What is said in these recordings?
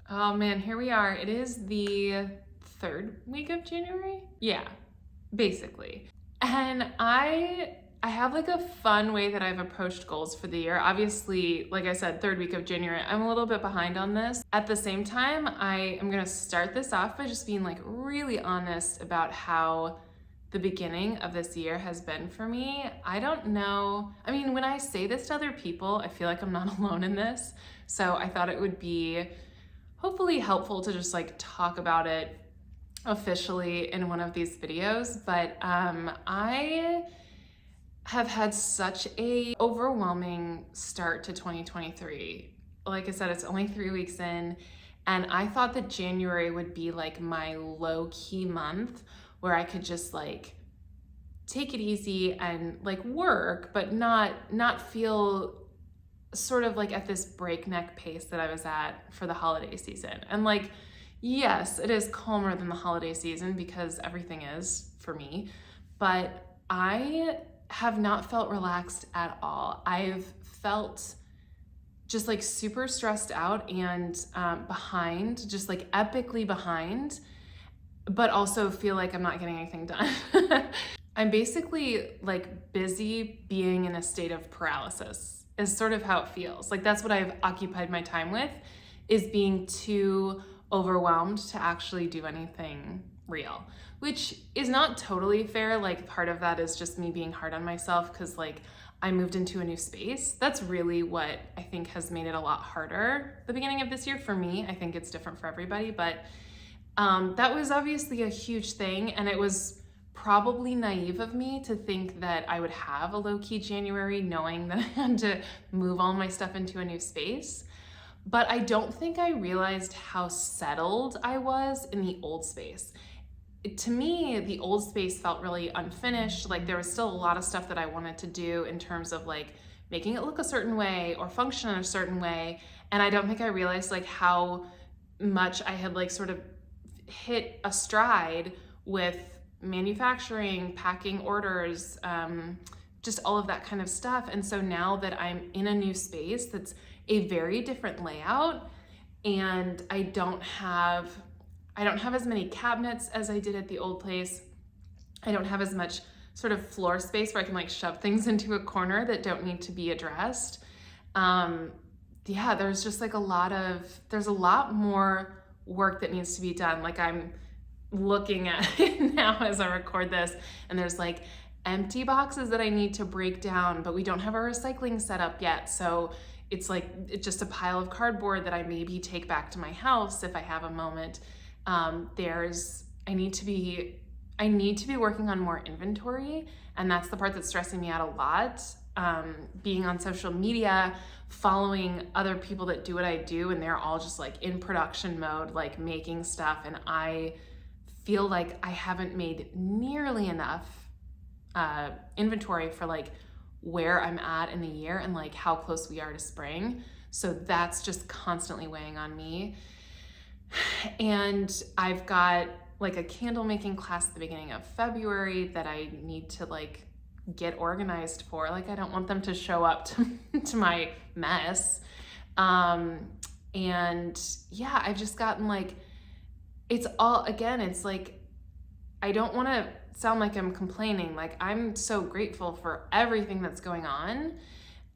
Oh man, here we are. It is the third week of January? Yeah, basically. And I have like a fun way that I've approached goals for the year. Obviously, like I said, third week of January, I'm a little bit behind on this. At the same time, I am gonna start this off by just being like really honest about how the beginning of this year has been for me. I don't know. I mean, when I say this to other people, I feel like I'm not alone in this. So I thought it would be hopefully helpful to just like talk about it officially in one of these videos. But I have had such a overwhelming start to 2023. Like I said, it's only 3 weeks in, and I thought that January would be like my low-key month where I could just like take it easy and like work, but not feel sort of like at this breakneck pace that I was at for the holiday season. And like, yes, it is calmer than the holiday season because everything is for me, but I have not felt relaxed at all. I've felt just like super stressed out and behind, just like epically behind, but also feel like I'm not getting anything done. I'm basically like busy being in a state of paralysis is sort of how it feels. Like that's what I've occupied my time with, is being too overwhelmed to actually do anything real, which is not totally fair. Like part of that is just me being hard on myself because like I moved into a new space. That's really what I think has made it a lot harder the beginning of this year for me. I think it's different for everybody, but that was obviously a huge thing, and it was probably naive of me to think that I would have a low-key January knowing that I had to move all my stuff into a new space. But I don't think I realized how settled I was in the old space. To me, the old space felt really unfinished. Like there was still a lot of stuff that I wanted to do in terms of like making it look a certain way or function in a certain way. And I don't think I realized like how much I had like sort of hit a stride with manufacturing, packing orders, just all of that kind of stuff. And so now that I'm in a new space that's a very different layout, and I don't have as many cabinets as I did at the old place. I don't have as much sort of floor space where I can like shove things into a corner that don't need to be addressed. Yeah, there's just like there's a lot more work that needs to be done. Like I'm looking at it now as I record this, and there's like empty boxes that I need to break down, but we don't have a recycling set up yet. So it's just a pile of cardboard that I maybe take back to my house if I have a moment. I need to be working on more inventory, and that's the part that's stressing me out a lot. Being on social media, following other people that do what I do, and they're all just like in production mode, like making stuff, and I feel like I haven't made nearly enough inventory for like where I'm at in the year and like how close we are to spring. So that's just constantly weighing on me. And I've got like a candle making class at the beginning of February that I need to like get organized for. Like I don't want them to show up to my mess. And yeah, I've just gotten like, it's like, I don't want to sound like I'm complaining. Like I'm so grateful for everything that's going on.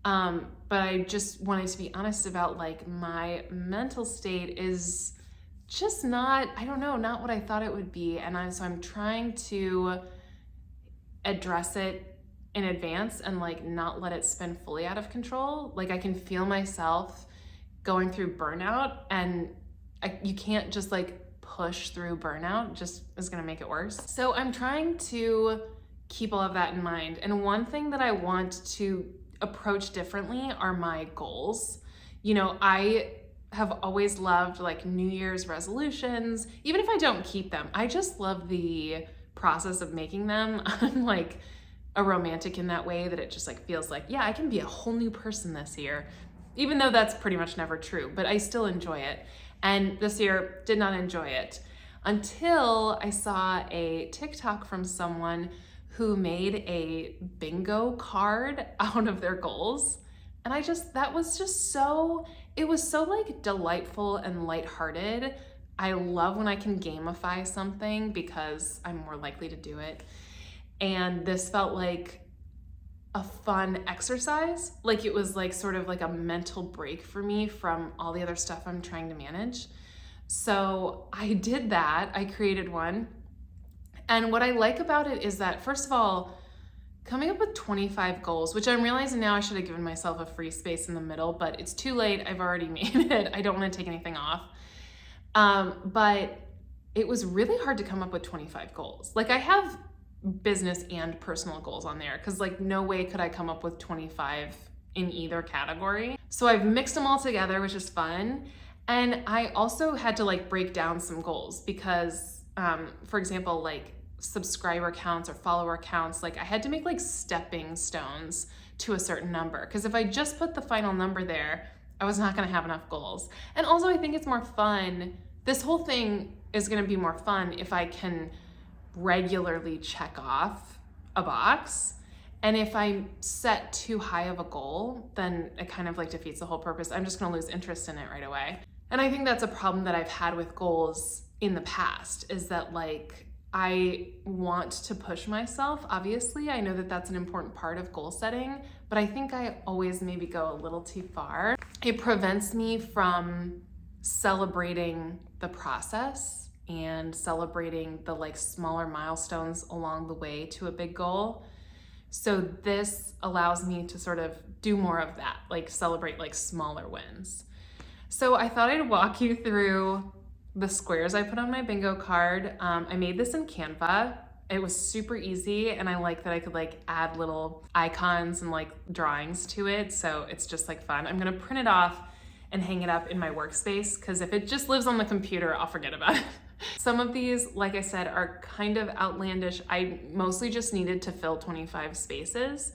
But I just wanted to be honest about like my mental state is just not what I thought it would be. And so I'm trying to address it in advance and like not let it spin fully out of control. Like I can feel myself going through burnout, and you can't just like push through burnout, just is gonna make it worse. So I'm trying to keep all of that in mind. And one thing that I want to approach differently are my goals. You know, I have always loved like New Year's resolutions, even if I don't keep them. I just love the process of making them. I'm like a romantic in that way, that it just like feels like, yeah, I can be a whole new person this year, even though that's pretty much never true, but I still enjoy it. And this year did not enjoy it until I saw a TikTok from someone who made a bingo card out of their goals. And that was just so it was so like delightful and lighthearted. I love when I can gamify something because I'm more likely to do it. And this felt like a fun exercise. Like it was like sort of like a mental break for me from all the other stuff I'm trying to manage. So I did that. I created one. And what I like about it is that, first of all, coming up with 25 goals, which I'm realizing now I should have given myself a free space in the middle, but it's too late. I've already made it. I don't want to take anything off. But it was really hard to come up with 25 goals. Like I have business and personal goals on there because like no way could I come up with 25 in either category. So I've mixed them all together, which is fun. And I also had to like break down some goals because, for example, like subscriber counts or follower counts, like I had to make like stepping stones to a certain number. Because if I just put the final number there, I was not going to have enough goals. And also I think it's more fun. This whole thing is going to be more fun if I can regularly check off a box. And if I set too high of a goal, then it kind of like defeats the whole purpose. I'm just going to lose interest in it right away. And I think that's a problem that I've had with goals in the past, is that like I want to push myself. Obviously, I know that that's an important part of goal setting, but I think I always maybe go a little too far. It prevents me from celebrating the process and celebrating the like smaller milestones along the way to a big goal. So this allows me to sort of do more of that, like celebrate like smaller wins. So I thought I'd walk you through the squares I put on my bingo card. I made this in Canva. It was super easy, and I like that I could like add little icons and like drawings to it. So it's just like fun. I'm gonna print it off and hang it up in my workspace because if it just lives on the computer, I'll forget about it. Some of these, like I said, are kind of outlandish. I mostly just needed to fill 25 spaces,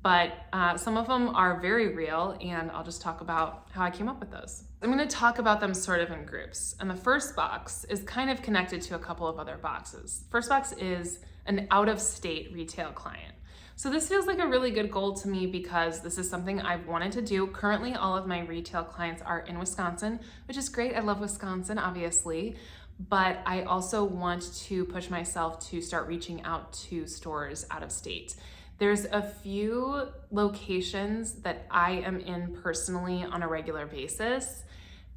but some of them are very real, and I'll just talk about how I came up with those. I'm going to talk about them sort of in groups. And the first box is kind of connected to a couple of other boxes. First box is an out-of-state retail client. So this feels like a really good goal to me because this is something I've wanted to do. Currently, all of my retail clients are in Wisconsin, which is great. I love Wisconsin, obviously. But I also want to push myself to start reaching out to stores out of state. There's a few locations that I am in personally on a regular basis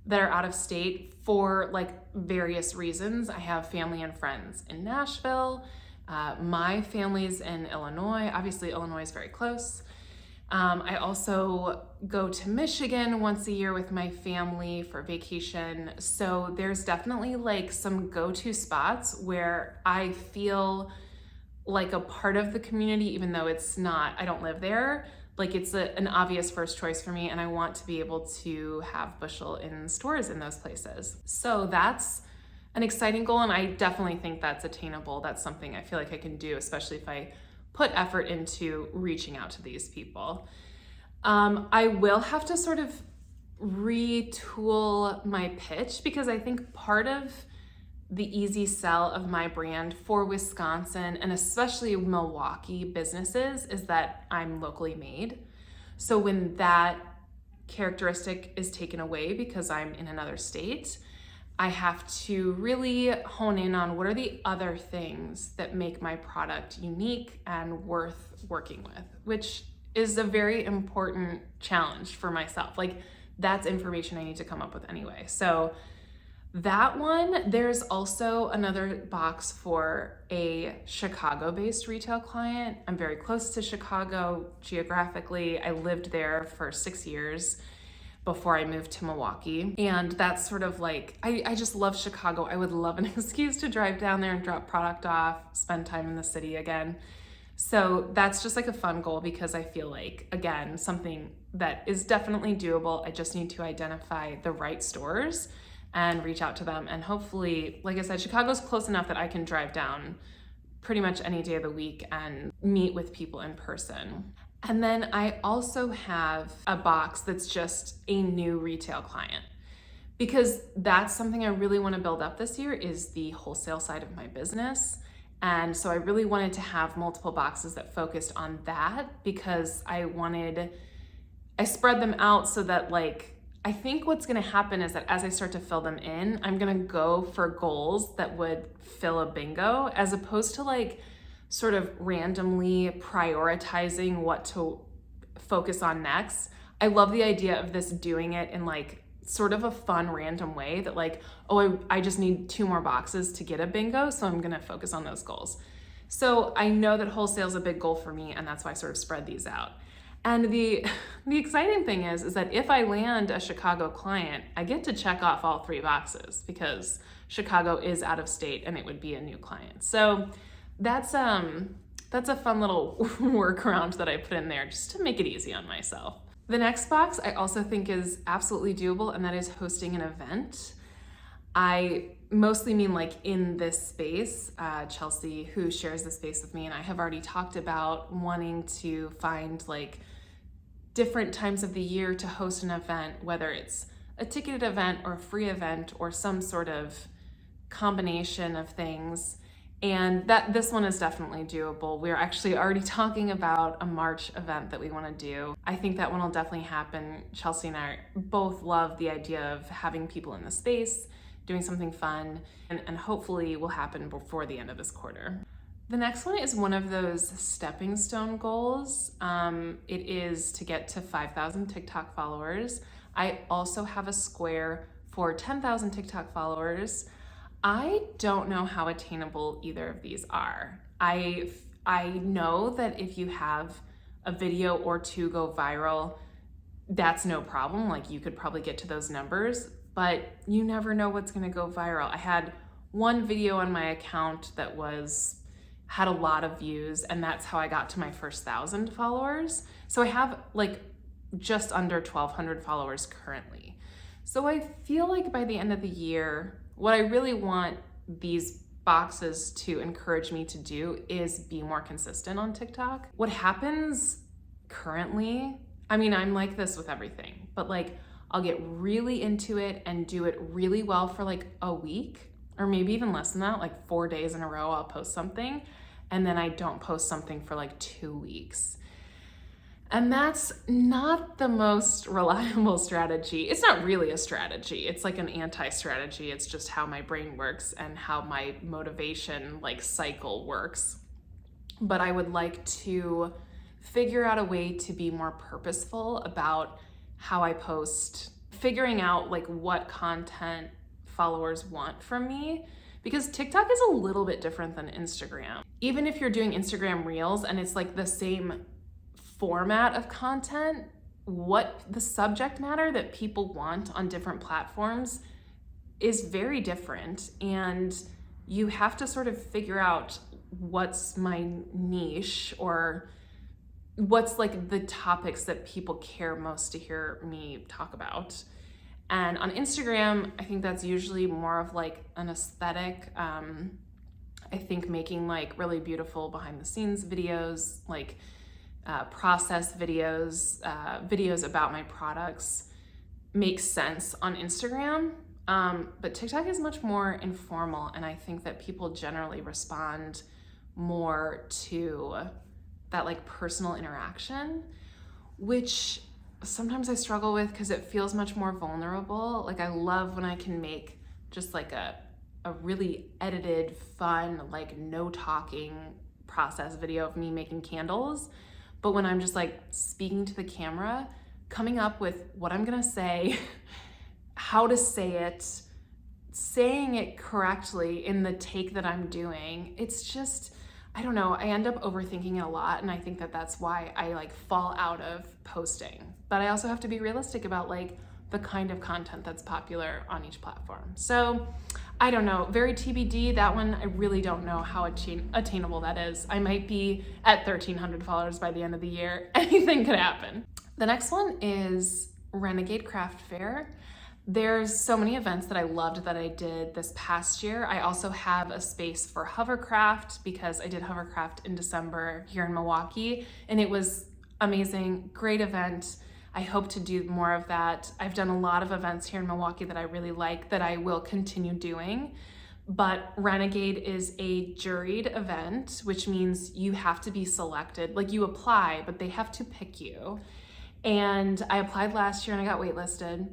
that are out of state for like various reasons. I have family and friends in Nashville. My family's in Illinois. Obviously, Illinois is very close. I also go to Michigan once a year with my family for vacation. So there's definitely like some go-to spots where I feel like a part of the community, even though it's not, I don't live there. Like it's an obvious first choice for me, and I want to be able to have Bushyl in stores in those places. So that's an exciting goal, and I definitely think that's attainable. That's something I feel like I can do, especially if I put effort into reaching out to these people. I will have to sort of retool my pitch because I think part of the easy sell of my brand for Wisconsin and especially Milwaukee businesses is that I'm locally made. So when that characteristic is taken away because I'm in another state, I have to really hone in on what are the other things that make my product unique and worth working with, which is a very important challenge for myself. Like that's information I need to come up with anyway. So that one, there's also another box for a Chicago-based retail client. I'm very close to Chicago geographically. I lived there for 6 years before I moved to Milwaukee. And that's sort of like, I just love Chicago. I would love an excuse to drive down there and drop product off, spend time in the city again. So that's just like a fun goal because I feel like, again, something that is definitely doable. I just need to identify the right stores and reach out to them. And hopefully, like I said, Chicago's close enough that I can drive down pretty much any day of the week and meet with people in person. And then I also have a box that's just a new retail client because that's something I really want to build up this year is the wholesale side of my business. And so I really wanted to have multiple boxes that focused on that because I spread them out so that like I think what's gonna happen is that as I start to fill them in, I'm gonna go for goals that would fill a bingo, as opposed to like sort of randomly prioritizing what to focus on next. I love the idea of this doing it in like sort of a fun random way that like, oh, I just need 2 more boxes to get a bingo, so I'm gonna focus on those goals. So I know that wholesale is a big goal for me, and that's why I sort of spread these out. And the exciting thing is that if I land a Chicago client, I get to check off all 3 boxes because Chicago is out of state and it would be a new client. So that's a fun little workaround that I put in there just to make it easy on myself. The next box I also think is absolutely doable, and that is hosting an event. I mostly mean like in this space. Chelsea, who shares the space with me, and I have already talked about wanting to find like different times of the year to host an event, whether it's a ticketed event or a free event or some sort of combination of things. And this one is definitely doable. We're actually already talking about a March event that we want to do. I think that one will definitely happen. Chelsea and I both love the idea of having people in the space, doing something fun, and hopefully will happen before the end of this quarter. The next one is one of those stepping stone goals. It is to get to 5,000 TikTok followers. I also have a square for 10,000 TikTok followers. I don't know how attainable either of these are. I know that if you have a video or 2 go viral, that's no problem. Like, you could probably get to those numbers, but you never know what's gonna go viral. I had one video on my account that had a lot of views, and that's how I got to my first 1,000 followers. So I have like just under 1,200 followers currently. So I feel like by the end of the year, what I really want these boxes to encourage me to do is be more consistent on TikTok. What happens currently, I mean, I'm like this with everything, but like I'll get really into it and do it really well for like a week, or maybe even less than that, like 4 days in a row I'll post something, and then I don't post something for like 2 weeks. And that's not the most reliable strategy. It's not really a strategy. It's like an anti-strategy. It's just how my brain works and how my motivation like cycle works. But I would like to figure out a way to be more purposeful about how I post, figuring out like what content followers want from me, because TikTok is a little bit different than Instagram. Even if you're doing Instagram Reels and it's like the same format of content, what the subject matter that people want on different platforms is very different, and you have to sort of figure out what's my niche, or what's like the topics that people care most to hear me talk about. And on Instagram, I think that's usually more of like an aesthetic. I think making like really beautiful behind the scenes videos, like process videos, videos about my products makes sense on Instagram. But TikTok is much more informal, and I think that people generally respond more to that like personal interaction, which sometimes I struggle with because it feels much more vulnerable. Like, I love when I can make just like a really edited, fun, like no talking process video of me making candles. But when I'm just like speaking to the camera, coming up with what I'm gonna say, how to say it, saying it correctly in the take that I'm doing, it's just, I don't know, I end up overthinking it a lot, and I think that that's why I like fall out of posting. But I also have to be realistic about like the kind of content that's popular on each platform. So I don't know, very TBD, that one. I really don't know how attainable that is. I might be at 1,300 followers by the end of the year. Anything could happen. The next one is Renegade Craft Fair. There's so many events that I loved that I did this past year. I also have a space for hovercraft because I did hovercraft in December here in Milwaukee, and it was amazing, great event. I hope to do more of that. I've done a lot of events here in Milwaukee that I really like, that I will continue doing. But Renegade is a juried event, which means you have to be selected. Like, you apply, but they have to pick you. And I applied last year and I got waitlisted.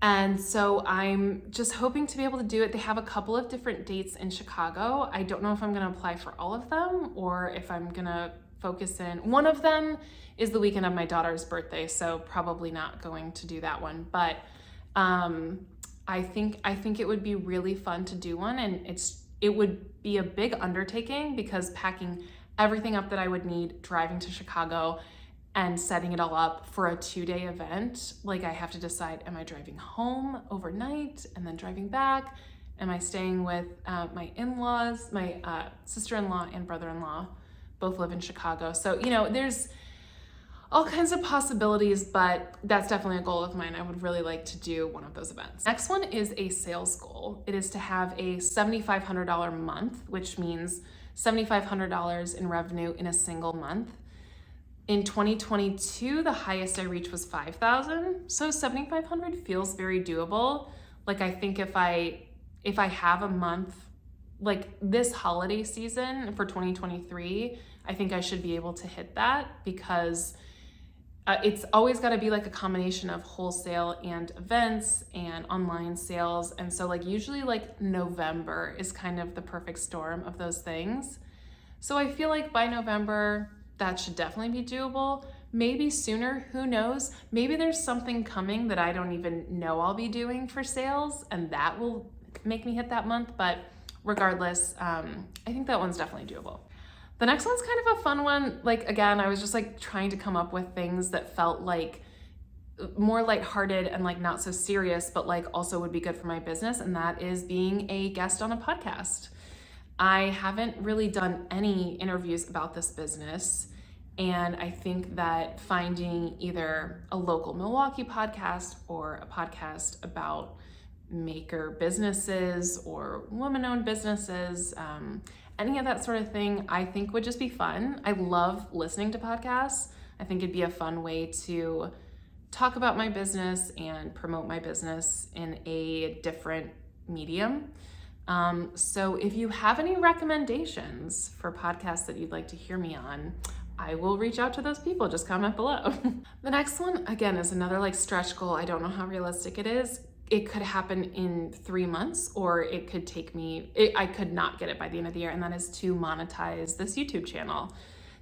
And so I'm just hoping to be able to do it. They have a couple of different dates in Chicago. I don't know if I'm gonna apply for all of them or if I'm gonna focus in. One of them is the weekend of my daughter's birthday, so probably not going to do that one. But I think it would be really fun to do one, and it would be a big undertaking because packing everything up that I would need, driving to Chicago, and setting it all up for a 2-day event. Like, I have to decide, am I driving home overnight and then driving back? Am I staying with my in-laws? My sister-in-law and brother-in-law both live in Chicago. So, you know, there's all kinds of possibilities, but that's definitely a goal of mine. I would really like to do one of those events. Next one is a sales goal. It is to have a $7,500 month, which means $7,500 in revenue in a single month. In 2022, the highest I reached was $5,000. So 7,500 feels very doable. Like, I think if I have a month, like this holiday season for 2023, I think I should be able to hit that, because it's always got to be like a combination of wholesale and events and online sales. And so like usually like November is kind of the perfect storm of those things. So I feel like by November, that should definitely be doable. Maybe sooner, who knows? Maybe there's something coming that I don't even know I'll be doing for sales, and that will make me hit that month. But regardless, I think that one's definitely doable. The next one's kind of a fun one. Like, again, I was just like trying to come up with things that felt like more lighthearted and like not so serious, but like also would be good for my business. And that is being a guest on a podcast. I haven't really done any interviews about this business. And I think that finding either a local Milwaukee podcast or a podcast about maker businesses or women-owned businesses, any of that sort of thing, I think would just be fun. I love listening to podcasts. I think it'd be a fun way to talk about my business and promote my business in a different medium. So if you have any recommendations for podcasts that you'd like to hear me on, I will reach out to those people. Just comment below. The next one, again, is another like stretch goal. I don't know how realistic it is. It could happen in 3 months, or it could take me, I could not get it by the end of the year, and that is to monetize this YouTube channel.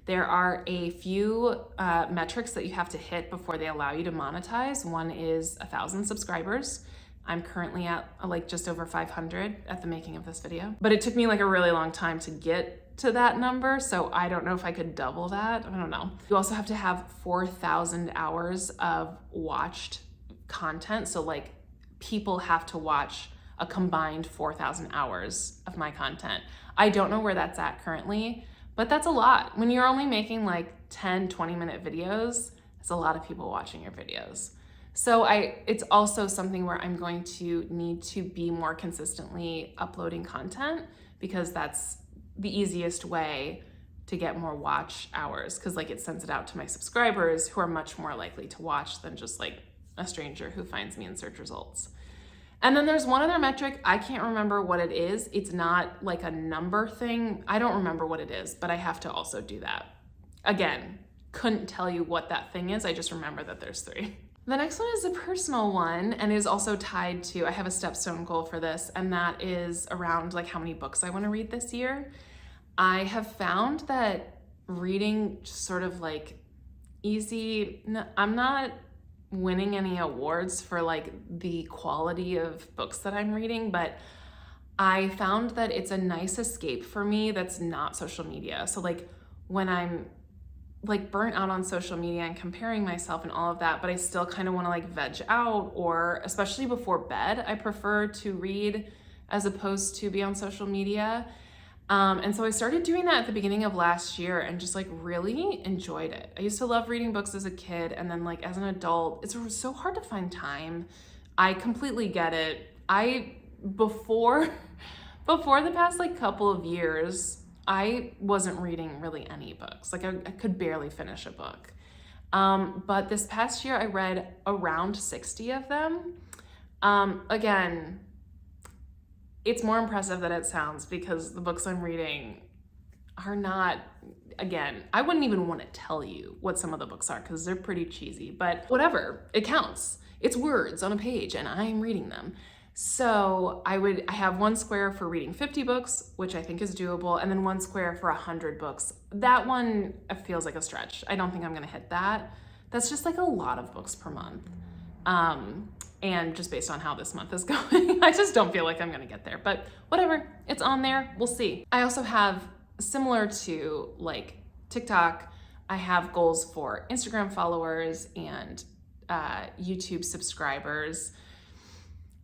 There are a few metrics that you have to hit before they allow you to monetize. One is 1,000 subscribers. I'm currently at like just over 500 at the making of this video, but it took me like a really long time to get to that number. So I don't know if I could double that. I don't know. You also have to have 4,000 hours of watched content. So like people have to watch a combined 4,000 hours of my content. I don't know where that's at currently, but that's a lot. When you're only making like 10, 20-minute videos, it's a lot of people watching your videos. So it's also something where I'm going to need to be more consistently uploading content, because that's the easiest way to get more watch hours, because like it sends it out to my subscribers, who are much more likely to watch than just like a stranger who finds me in search results. And then there's one other metric. I can't remember what it is. It's not like a number thing. I don't remember what it is, but I have to also do that. Again, couldn't tell you what that thing is. I just remember that there's 3. The next one is a personal one, and is also tied to, I have a stepstone goal for this, and that is around like how many books I want to read this year. I have found that reading just sort of like easy, I'm not winning any awards for like the quality of books that I'm reading, but I found that it's a nice escape for me that's not social media. So like when I'm like burnt out on social media and comparing myself and all of that, but I still kind of want to like veg out, or especially before bed, I prefer to read as opposed to be on social media. And so I started doing that at the beginning of last year and just like really enjoyed it. I used to love reading books as a kid, and then like as an adult, it's so hard to find time. I completely get it. Before the past like couple of years, I wasn't reading really any books. Like I could barely finish a book. But this past year I read around 60 of them. Again, it's more impressive than it sounds, because the books I'm reading are not, again, I wouldn't even want to tell you what some of the books are because they're pretty cheesy, but whatever, it counts. It's words on a page and I'm reading them. So I have 1 square for reading 50 books, which I think is doable, and then 1 square for 100 books. That one feels like a stretch. I don't think I'm gonna hit that. That's just like a lot of books per month. And just based on how this month is going, I just don't feel like I'm gonna get there, but whatever, it's on there, we'll see. I also have, similar to like TikTok, I have goals for Instagram followers and YouTube subscribers.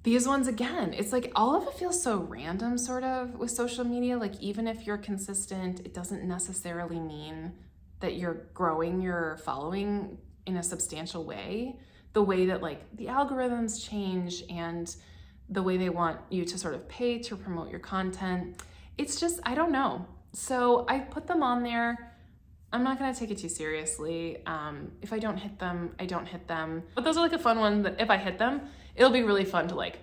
These ones, again, it's like all of it feels so random sort of with social media. Like even if you're consistent, it doesn't necessarily mean that you're growing your following in a substantial way. The way that like the algorithms change and the way they want you to sort of pay to promote your content. It's just, I don't know. So I put them on there. I'm not gonna take it too seriously. If I don't hit them, I don't hit them. But those are like a fun one that if I hit them, it'll be really fun to like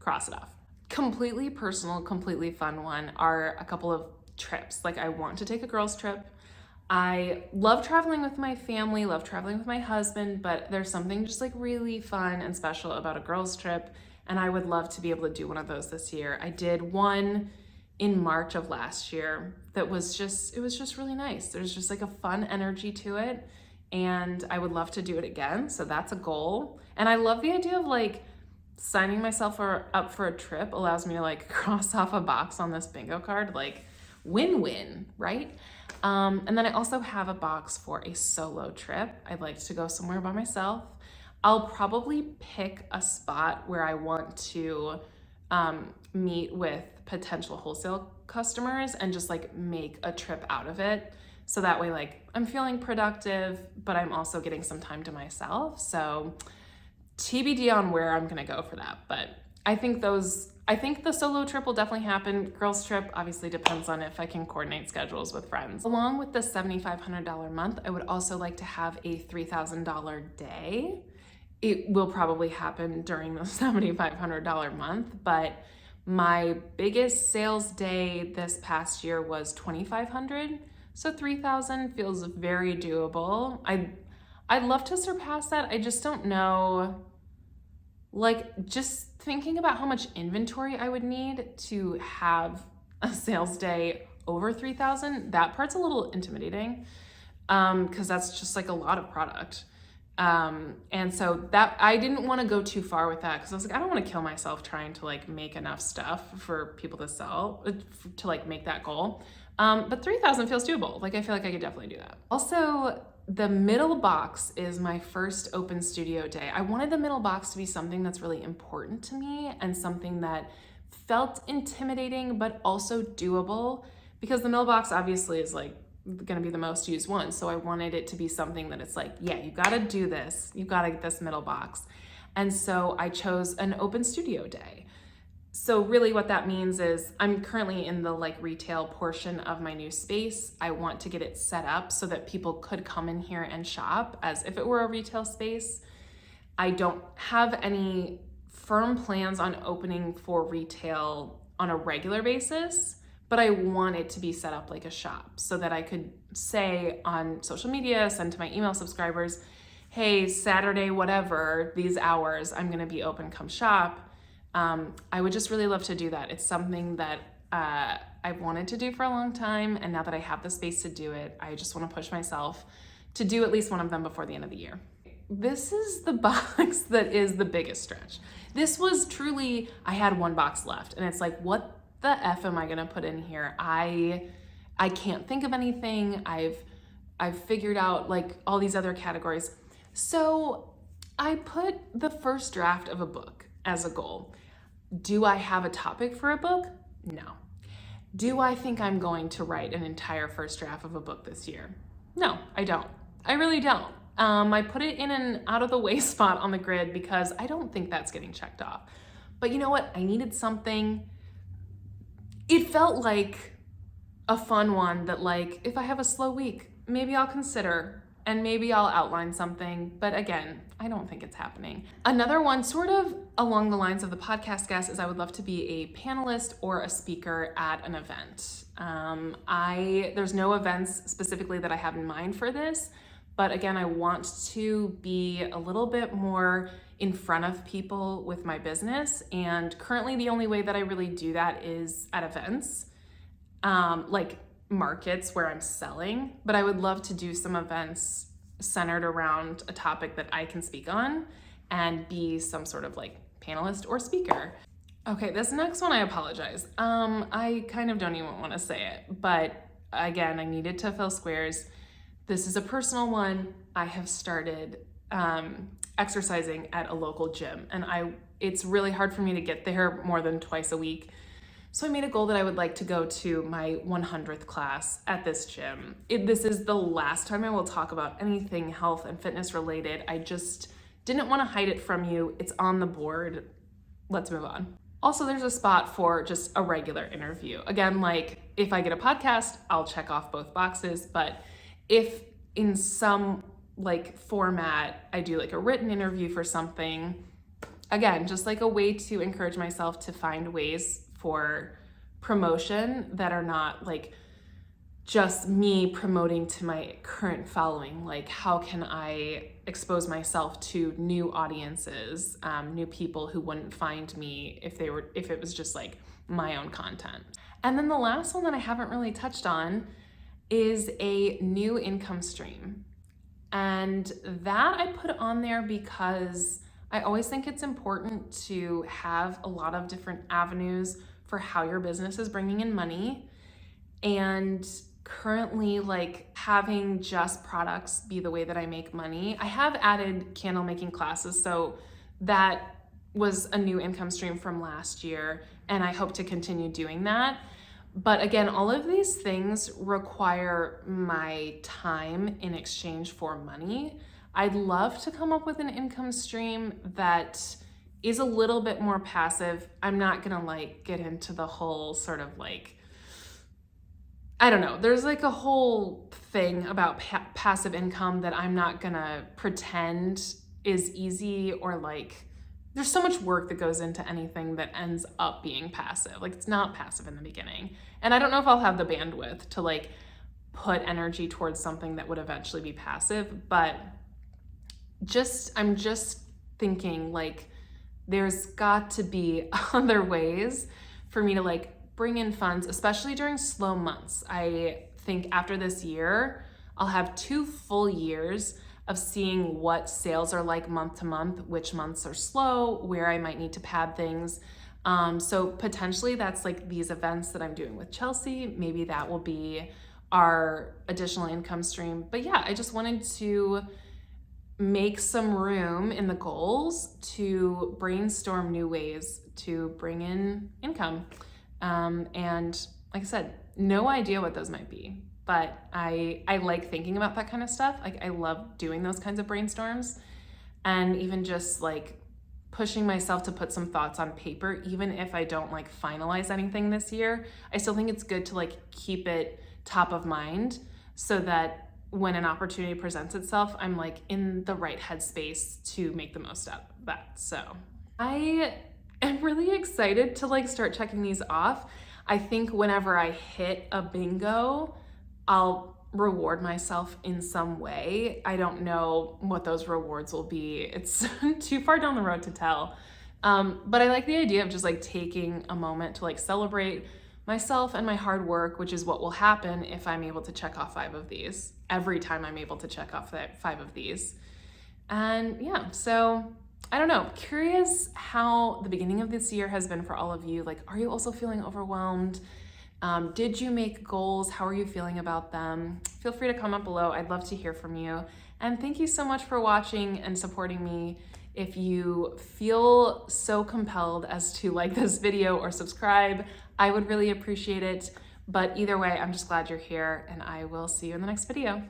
cross it off. Completely personal, completely fun one are a couple of trips. Like I want to take a girls trip. I love traveling with my family, love traveling with my husband, but there's something just like really fun and special about a girls trip. And I would love to be able to do one of those this year. I did one in March of last year that was just, it was just really nice. There's just like a fun energy to it. And I would love to do it again. So that's a goal. And I love the idea of like signing myself up for a trip allows me to like cross off a box on this bingo card, like win-win, right? And then I also have a box for a solo trip. I'd like to go somewhere by myself. I'll probably pick a spot where I want to meet with potential wholesale customers and just like make a trip out of it. So that way, like I'm feeling productive, but I'm also getting some time to myself. So TBD on where I'm gonna go for that. But I think the solo trip will definitely happen. Girls trip obviously depends on if I can coordinate schedules with friends. Along with the $7,500 month, I would also like to have a $3,000 day. It will probably happen during the $7,500 month, but my biggest sales day this past year was $2,500. So $3,000 feels very doable. I'd love to surpass that. I just don't know. Like just thinking about how much inventory I would need to have a sales day over 3,000, that part's a little intimidating because that's just like a lot of product. And so that I didn't want to go too far with that because I was like, I don't want to kill myself trying to like make enough stuff for people to sell to like make that goal. But 3,000 feels doable. Like I feel like I could definitely do that. Also, the middle box is my first open studio day. I wanted the middle box to be something that's really important to me and something that felt intimidating, but also doable because the middle box obviously is like gonna be the most used one. So I wanted it to be something that it's like, yeah, you gotta do this. You gotta get this middle box. And so I chose an open studio day. So really what that means is I'm currently in the like retail portion of my new space. I want to get it set up so that people could come in here and shop as if it were a retail space. I don't have any firm plans on opening for retail on a regular basis, but I want it to be set up like a shop so that I could say on social media, send to my email subscribers, hey, Saturday, whatever, these hours, I'm gonna be open, come shop. I would just really love to do that. It's something that I've wanted to do for a long time, and now that I have the space to do it, I just want to push myself to do at least one of them before the end of the year. This is the box that is the biggest stretch. This was truly, I had one box left, and it's like, what the F am I gonna put in here? I can't think of anything. I've figured out like all these other categories. So I put the first draft of a book as a goal. Do I have a topic for a book? No. Do I think I'm going to write an entire first draft of a book this year? No, I don't. I really don't. I put it in an out of the way spot on the grid because I don't think that's getting checked off. But you know what? I needed something. It felt like a fun one that like, if I have a slow week, maybe I'll consider. and maybe I'll outline something, but again, I don't think it's happening. Another one sort of along the lines of the podcast guest is I would love to be a panelist or a speaker at an event. There's no events specifically that I have in mind for this, but again, I want to be a little bit more in front of people with my business, and currently the only way that I really do that is at events, like markets where I'm selling, but I would love to do some events centered around a topic that I can speak on and be some sort of like panelist or speaker. Okay, this next one, I apologize. I kind of don't even want to say it, but again, I needed to fill squares. This is a personal one. I have started exercising at a local gym, and it's really hard for me to get there more than twice a week. So I made a goal that I would like to go to my 100th class at this gym. This is the last time I will talk about anything health and fitness related. I just didn't want to hide it from you. It's on the board. Let's move on. Also, there's a spot for just a regular interview. Again, like if I get a podcast, I'll check off both boxes, but if in some like format, I do like a written interview for something, again, just like a way to encourage myself to find ways for promotion that are not like just me promoting to my current following. Like, how can I expose myself to new audiences, new people who wouldn't find me if it was just like my own content. And then the last one that I haven't really touched on is a new income stream. And that I put on there because I always think it's important to have a lot of different avenues for how your business is bringing in money. And currently, like having just products be the way that I make money. I have added candle making classes, so that was a new income stream from last year, and I hope to continue doing that. But again, all of these things require my time in exchange for money. I'd love to come up with an income stream that is a little bit more passive. I'm not gonna like get into the whole sort of like, I don't know, there's like a whole thing about passive income that I'm not gonna pretend is easy, or like there's so much work that goes into anything that ends up being passive. Like, it's not passive in the beginning. And I don't know if I'll have the bandwidth to like put energy towards something that would eventually be passive, but I'm just thinking like there's got to be other ways for me to like bring in funds, especially during slow months. I think after this year, I'll have 2 full years of seeing what sales are like month to month, which months are slow, where I might need to pad things. So potentially that's like these events that I'm doing with Chelsea. Maybe that will be our additional income stream. But yeah, I just wanted to make some room in the goals to brainstorm new ways to bring in income. And like I said, no idea what those might be, but I like thinking about that kind of stuff. Like, I love doing those kinds of brainstorms, and even just like pushing myself to put some thoughts on paper, even if I don't like finalize anything this year. I still think it's good to like keep it top of mind so that when an opportunity presents itself, I'm like in the right headspace to make the most out of that. So I am really excited to like start checking these off. I think whenever I hit a bingo, I'll reward myself in some way. I don't know what those rewards will be. It's too far down the road to tell. But I like the idea of just like taking a moment to like celebrate myself and my hard work, which is what will happen if I'm able to check off 5 of these. Every time I'm able to check off that 5 of these. And yeah, so I don't know, curious how the beginning of this year has been for all of you. Like, are you also feeling overwhelmed? Did you make goals? How are you feeling about them? Feel free to comment below. I'd love to hear from you. And thank you so much for watching and supporting me. If you feel so compelled as to like this video or subscribe, I would really appreciate it. But either way, I'm just glad you're here, and I will see you in the next video.